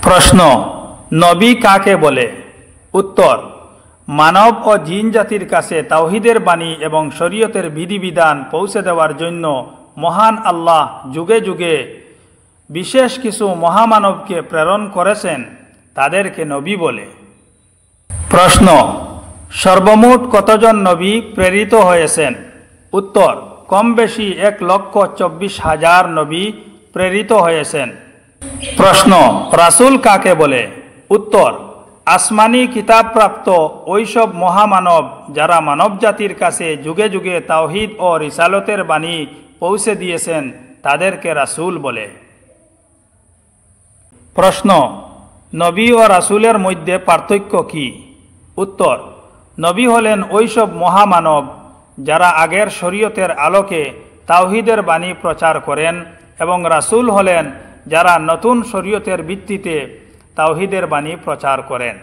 প্রশ্ন, নবী কাকে বলে? উত্তর, মানব ও জিন জাতির কাছে তাওহীদের বাণী এবং শরীয়তের বিধিবিধান পৌঁছে দেওয়ার জন্য মহান আল্লাহ যুগে যুগে বিশেষ কিছু মহামানবকে প্রেরণ করেছেন, তাদেরকে নবী বলে। প্রশ্ন, সর্বমোট কতজন নবী প্রেরিত হয়েছেন? উত্তর, কম বেশি 1,24,000 নবী প্রেরিত হয়েছেন। প্রশ্ন, রাসূল কাকে বলে? উত্তর, আসমানি কিতাবপ্রাপ্ত ওইসব মহামানব যারা মানব জাতির কাছে যুগে যুগে তাওহীদ ও রিসালতের বাণী পৌঁছে দিয়েছেন, তাদেরকে রাসূল বলে। প্রশ্ন, নবী ও রাসূলের মধ্যে পার্থক্য কি? উত্তর, নবী হলেন ওইসব মহামানব যারা আগের শরীয়তের আলোকে তাওহীদের বাণী প্রচার করেন এবং রাসূল হলেন যারা নতুন শরীয়তের ভিত্তিতে তাওহীদের বাণী প্রচার করেন।